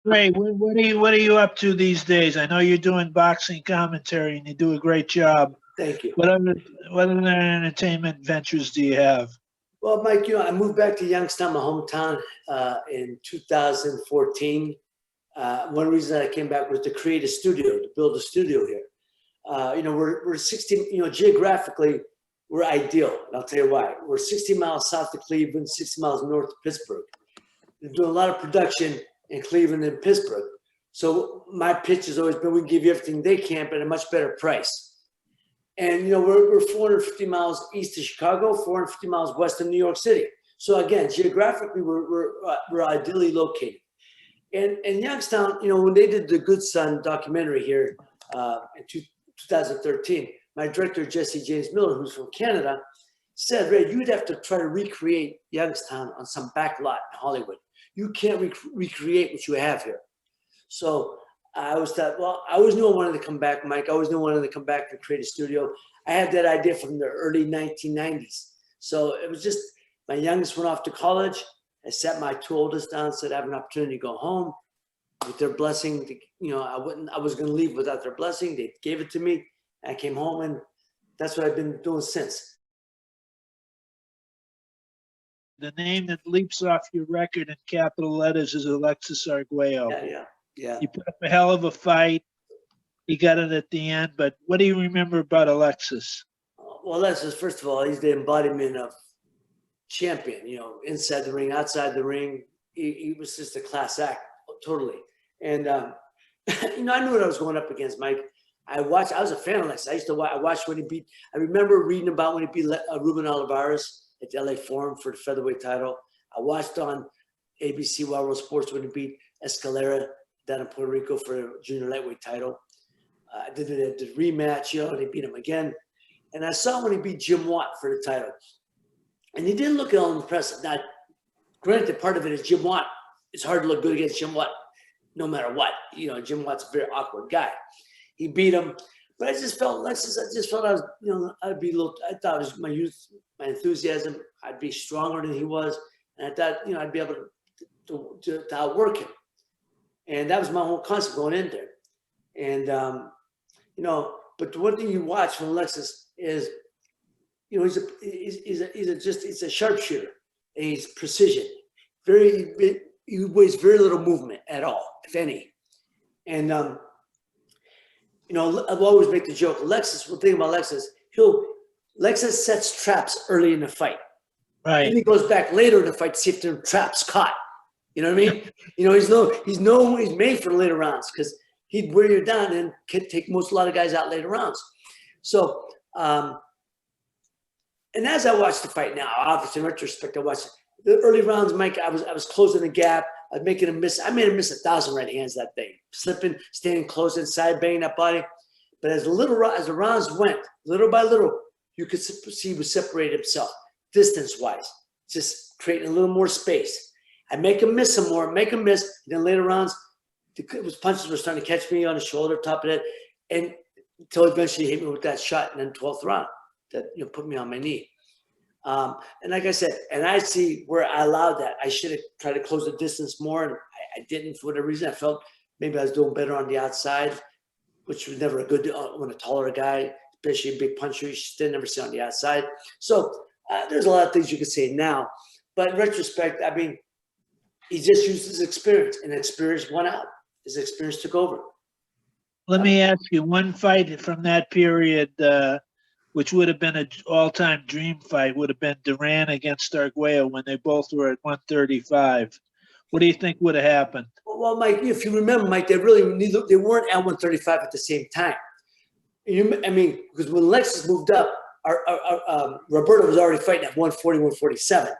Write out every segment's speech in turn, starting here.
Ray, what are you up to these days? I know you're doing boxing commentary and you do a great job. Thank you. What other entertainment ventures do you have? Well, Mike, I moved back to Youngstown, my hometown, in 2014. One reason I came back was to create a studio, to build a studio here. We're 60, geographically, we're ideal. And I'll tell you why. We're 60 miles south of Cleveland, 60 miles north of Pittsburgh. We're doing a lot of production in Cleveland and Pittsburgh. So my pitch has always been, we can give you everything they can, but at a much better price. And, we're 450 miles east of Chicago, 450 miles west of New York City. So again, geographically, we're ideally located. And Youngstown, when they did the Good Son documentary here in 2013, my director, Jesse James Miller, who's from Canada, said, Ray, you'd have to try to recreate Youngstown on some back lot in Hollywood. You can't recreate what you have here. So I always thought, well, I always knew I wanted to come back, Mike. I always knew I wanted to come back and create a studio. I had that idea from the early 1990s. So it was just, my youngest went off to college. I sat my two oldest down, said I have an opportunity to go home with their blessing. I was going to leave without their blessing. They gave it to me. I came home, and that's what I've been doing since. The name that leaps off your record in capital letters is Alexis Arguello. Yeah. You put up a hell of a fight. He got it at the end, but what do you remember about Alexis? Well, Alexis, first of all, he's the embodiment of champion, inside the ring, outside the ring. He was just a class act, totally. And, I knew what I was going up against, Mike. I was a fan of Alexis. I watched when he beat, I remember reading about when he beat Ruben Olivares at the LA Forum for the featherweight title. I watched on ABC Wild World Sports when he beat Escalera down in Puerto Rico for a junior lightweight title. I did the rematch, and he beat him again. And I saw when he beat Jim Watt for the title. And he didn't look all impressive. Now, granted, part of it is Jim Watt. It's hard to look good against Jim Watt no matter what. Jim Watt's a very awkward guy. He beat him. But I just felt, Alexis, I was, I'd be a little, I thought it was my youth, my enthusiasm. I'd be stronger than he was. And I thought, I'd be able to outwork him. And that was my whole concept going in there. And, but the one thing you watch from Alexis is, he's a sharpshooter. And he's precision. He wastes very little movement at all, if any. And, I've always make the joke, Alexis, one thing about Alexis, Alexis sets traps early in the fight. Right. And he goes back later in the fight to see if there are traps caught. You know what I mean? He's made for the later rounds because he'd wear you down and can take a lot of guys out later rounds. So, and as I watch the fight now, obviously in retrospect, I watched the early rounds, Mike. I was closing the gap. I was making a miss. I made him miss 1,000 right hands that day, slipping, standing close inside, banging that body. But as the rounds went, little by little, you could see he was separating himself distance-wise, just creating a little more space. I make him miss some more, and then later rounds, his punches were starting to catch me on the shoulder, top of it, and until eventually he hit me with that shot in the 12th round that put me on my knee. And like I said, and I see where I allowed that. I should have tried to close the distance more, and I didn't for whatever reason. I felt maybe I was doing better on the outside, which was never a good when a taller guy, especially a big puncher, you still never see on the outside. So there's a lot of things you could say now, but in retrospect, I mean, he just used his experience, and experience won out. His experience took over. Let me ask you, one fight from that period, which would have been an all-time dream fight, would have been Duran against Arguello when they both were at 135. What do you think would have happened? Well, Mike, if you remember, Mike, they weren't at 135 at the same time. Because when Alexis moved up, Roberto was already fighting at 140, 147.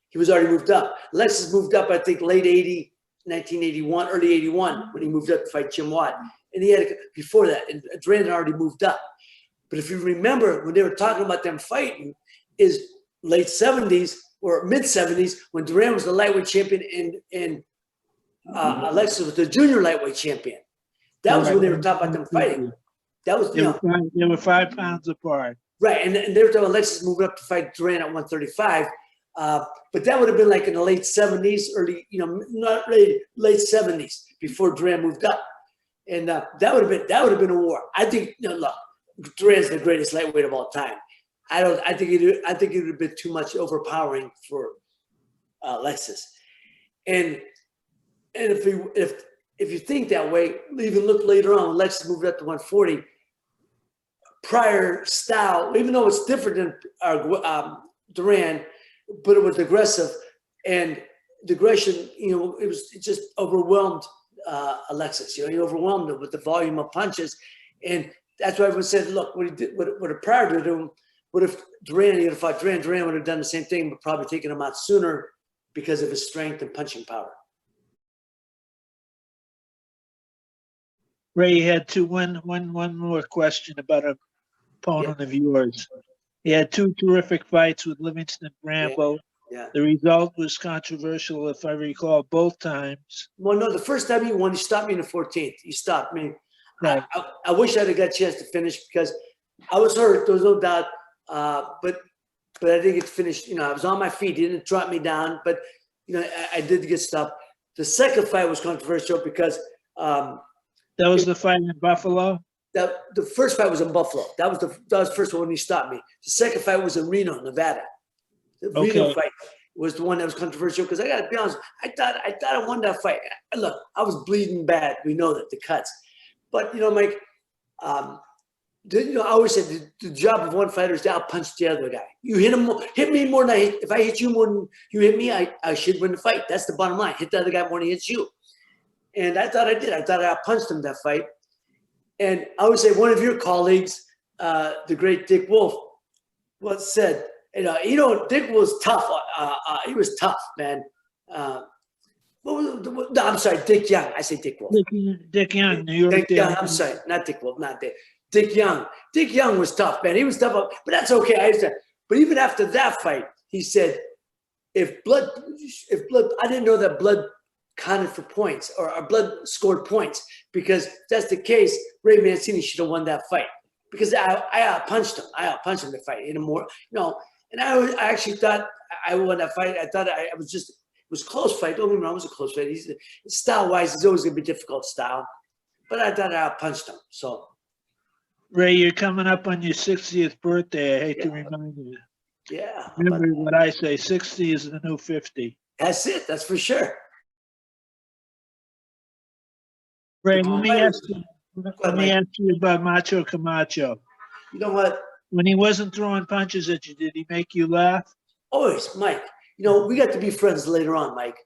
He was already moved up. Alexis moved up, I think, late 80, 1981, early 81, when he moved up to fight Jim Watt. And he had, before that, and Duran had already moved up. But if you remember, when they were talking about them fighting, is late 70s or mid 70s, when Duran was the lightweight champion and Alexis was the junior lightweight champion. That was when they were talking about them fighting. That was, they were 5 pounds apart. Right, and they were talking about Alexis moving up to fight Duran at 135. But that would have been like in the late 70s, early, not late 70s before Duran moved up. And that would have been a war. I think, look, Duran's the greatest lightweight of all time. I think it would have been too much overpowering for Alexis. And if you think that way, even look later on, Alexis moved up to 140. Prior style, even though it's different than Duran, but it was aggressive, and the aggression, it just overwhelmed Alexis. He overwhelmed him with the volume of punches, and that's why everyone said, look, what he did, what prior to him, what if Duran, he had fought Duran would have done the same thing, but probably taken him out sooner because of his strength and punching power. Ray, you had one more question about an opponent of yours. He had two terrific fights with Livingston Bramble. Yeah. The result was controversial, if I recall, both times. Well, no, the first time he won, he stopped me in the 14th. He stopped me. Right. I wish I'd have got a chance to finish because I was hurt. There was no doubt. But I didn't get to finish. I was on my feet. He didn't drop me down. But, I did get stopped. The second fight was controversial because that was the fight in Buffalo? The first fight was in Buffalo. That was the first one when he stopped me. The second fight was in Reno, Nevada. The Reno fight was the one that was controversial because I got to be honest, I thought I won that fight. Look, I was bleeding bad. We know that, the cuts. But, Mike, I always said the job of one fighter is to outpunch the other guy. You hit me more than I hit. If I hit you more than you hit me, I should win the fight. That's the bottom line. Hit the other guy more than he hits you. And I thought I did. I thought I outpunched him that fight. And I would say one of your colleagues, the great Dick Wolf, once said, Dick was tough. He was tough, man. No, I'm sorry, Dick Young. I say Dick Wolf. Dick Young, New York. Dick Young, I'm sorry, not Dick Wolf, not Dick. Dick Young. Dick Young was tough, man. He was tough, but that's okay. But even after that fight, he said, if blood, I didn't know that blood counted for points or blood scored points, because if that's the case, Ray Mancini should have won that fight because I punched him. I punched him to fight in a more, and I actually thought I won that fight. I thought it was a close fight. Don't get me wrong, it was a close fight. Style-wise, it's always going to be difficult style, but I thought I punched him. So, Ray, you're coming up on your 60th birthday. I hate to remind you. Yeah. Remember what I say, 60 is the new 50. That's it. That's for sure. Ray, let me ask you about Macho Camacho. You know what? When he wasn't throwing punches at you, did he make you laugh? Always, Mike. We got to be friends later on, Mike.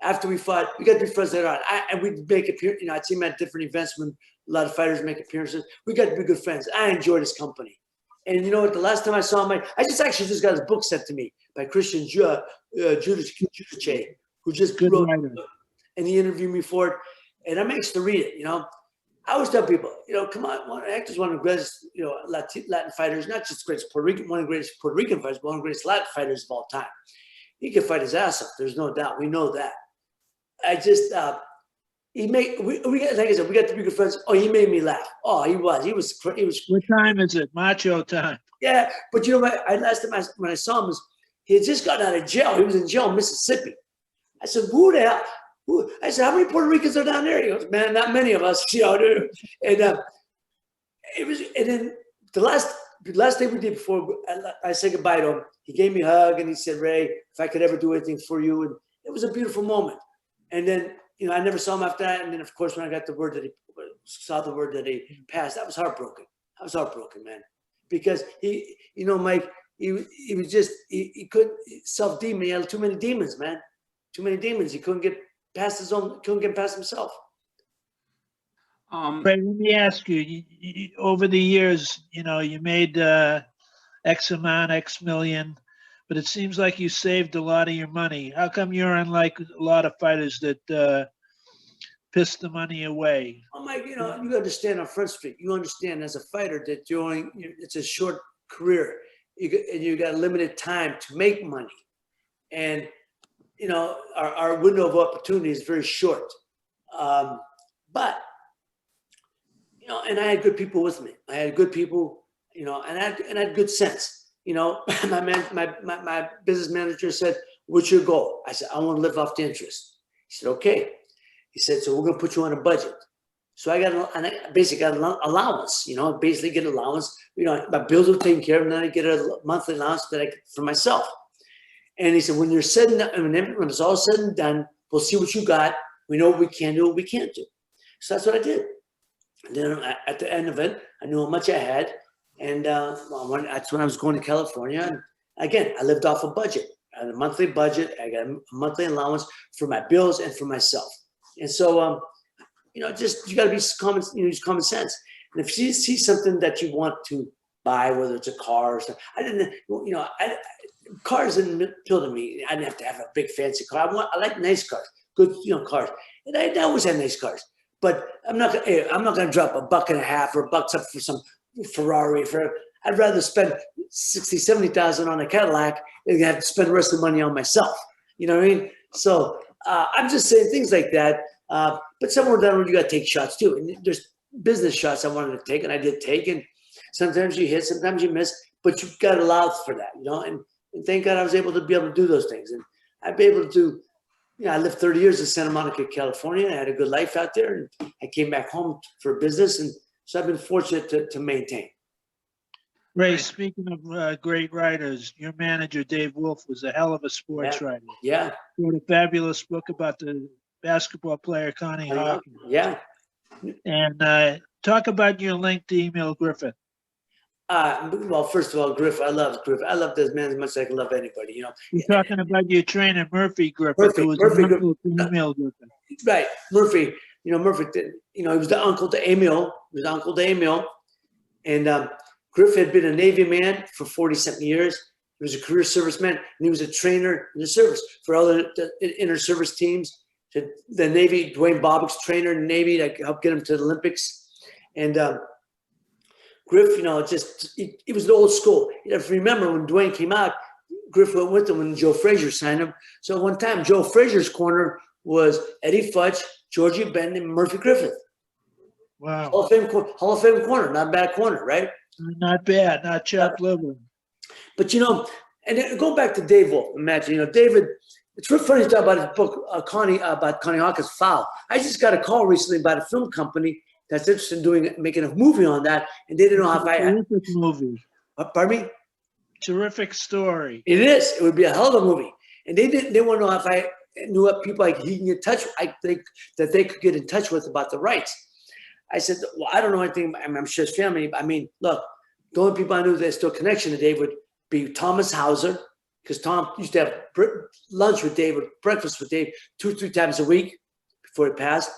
After we fought, we got to be friends later on. And we'd make appearances. I'd see him at different events when a lot of fighters make appearances. We got to be good friends. I enjoyed his company. And you know what? The last time I saw him, I just got his book sent to me by Christian Judice, who just wrote it. And he interviewed me for it. And I'm anxious to read it, I always tell people, come on, Hector's one of the greatest, Latin fighters, not just the greatest Puerto Rican, one of the greatest Puerto Rican fighters, but one of the greatest Latin fighters of all time. He can fight his ass off. There's no doubt. We know that. I just, like I said, we got to be good friends. Oh, he made me laugh. Oh, he was. What time is it? Macho time. Yeah, but last time when I saw him, he had just gotten out of jail. He was in jail in Mississippi. I said, who the hell? I said, how many Puerto Ricans are down there? He goes, man, not many of us, dude. And and then the last thing we did before I said goodbye to him, he gave me a hug and he said, Ray, if I could ever do anything for you, and it was a beautiful moment. And then, I never saw him after that. And then, of course, when I got the word that he passed, I was heartbroken. I was heartbroken, man, because he, Mike, he was just he couldn't self-demon. He had too many demons, man, too many demons. He couldn't get past couldn't get past himself. But let me ask you, over the years, you made X million, but it seems like you saved a lot of your money. How come you're unlike a lot of fighters that piss the money away? Oh, Mike, you understand on Front Street. You understand as a fighter that it's a short career. You got limited time to make money, and our window of opportunity is very short. But, and I had good people with me. I had good people, and I had good sense. My business manager said, what's your goal? I said, I want to live off the interest. He said, okay. He said, so we're going to put you on a budget. So I basically got an allowance, basically get an allowance. My bills were taken care of, and then I get a monthly allowance for myself. And he said, when you're when it's all said and done, we'll see what you got. We know what we can do, what we can't do. So that's what I did. And then at the end of it, I knew how much I had. And that's when I was going to California. And again, I lived off a budget. I had a monthly budget. I got a monthly allowance for my bills and for myself. And so, you got to be use common sense. And if you see something that you want to buy, whether it's a car or something, cars didn't appeal to me. I didn't have to have a big fancy car. I like nice cars, good, cars. And I always had nice cars. But I'm not gonna drop $1.50 or $1 up for some Ferrari. I'd rather spend $60,000, $70,000 on a Cadillac than have to spend the rest of the money on myself. You know what I mean? So I'm just saying things like that. But somewhere down the road, you got to take shots too. And there's business shots I wanted to take, and I did take. And sometimes you hit, sometimes you miss, but you've got to allow for that, And thank God I was able to do those things. And I'd be able to, I lived 30 years in Santa Monica, California. I had a good life out there, and I came back home for business. And so I've been fortunate to maintain. Ray, speaking of great writers, your manager, Dave Wolf, was a hell of a sports writer. Yeah. He wrote a fabulous book about the basketball player, Connie Hawkins. Yeah. And talk about your link to Emil Griffith. Well, first of all, Griff, I love Griff. I love this man as much as I can love anybody, You're talking about your trainer, Murphy Griffith, who was Murphy uncle to Emil Griffith. Right. Murphy, Murphy, he was the uncle to Emil. And Griff had been a Navy man for 40-something years. He was a career serviceman, and he was a trainer in the service for other inter-service teams. The Navy, Dwayne Bobbick's trainer in the Navy that helped get him to the Olympics. And Griff, he was the old school. If you remember when Dwayne came out, Griff went with him when Joe Frazier signed him. So one time, Joe Frazier's corner was Eddie Futch, Georgie Benton, and Murphy Griffith. Wow. Hall of Fame corner, not a bad corner, right? Not bad, not chopped liver. But, and then going back to Dave Wolf, imagine, David, it's real funny to talk about his book, about Connie Hawkins' Foul. I just got a call recently about a film company that's interested in making a movie on that, and they didn't know how terrific movie. Pardon me? Terrific story. It is. It would be a hell of a movie. And they want to know if I knew what people he can get in touch with. I think that they could get in touch with about the rights. I said, well, I don't know anything. I'm sure his family. I mean, look, the only people I knew that still connection to Dave would be Thomas Hauser, because Tom used to have lunch with Dave, or breakfast with Dave 2 or 3 times a week before he passed.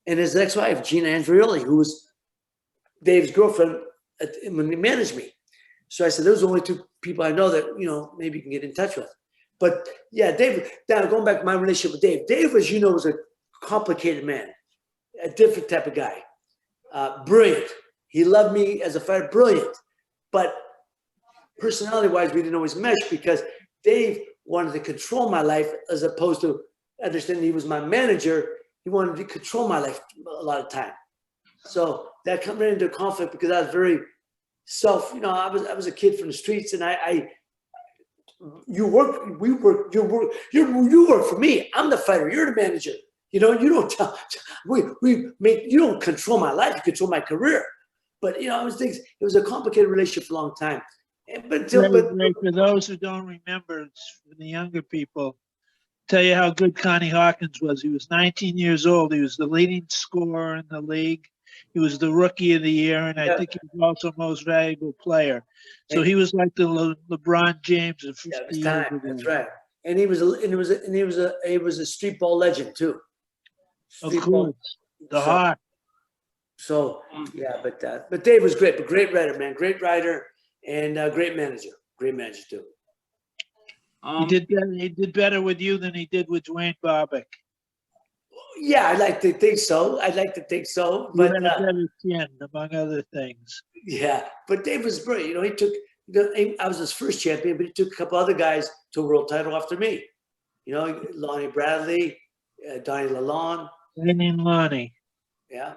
And his ex-wife, Gina Andrioli, who was Dave's girlfriend when he managed me. So I said, those are the only 2 people I know that, maybe you can get in touch with. But yeah, Dave, now going back to my relationship with Dave, Dave, as you know, was a complicated man, a different type of guy. Brilliant. He loved me as a fighter, brilliant. But personality-wise, we didn't always mesh because Dave wanted to control my life as opposed to understanding he was my manager. He wanted to control my life a lot of time. So that ran into conflict because I was very I was a kid from the streets, and you work for me. I'm the fighter. You're the manager. You don't tell. You don't control my life. You control my career. But it was a complicated relationship for a long time. But for those who don't remember, for the younger people, tell you how good Connie Hawkins was. He was 19 years old. He was the leading scorer in the league. He was the rookie of the year, and I think he was also most valuable player. So he was like the LeBron James of 50 years ago. That's right. And he was a street ball legend too. Of course, Hawk. So yeah, but Dave was great, but great writer, man, great writer, and great manager too. He did better with you than he did with Dwayne Bobbick. Yeah, I'd like to think so. But had a better chin, among other things. Yeah, but Dave was brilliant. He took. I was his first champion, but he took a couple other guys to a world title after me. Lonnie Bradley, Donnie Lalonde. Lonnie. Yeah.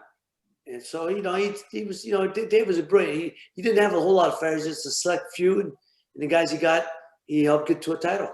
And so, he was, Dave was a brilliant. He didn't have a whole lot of fighters, just a select few. And the guys he got, he helped get to a title.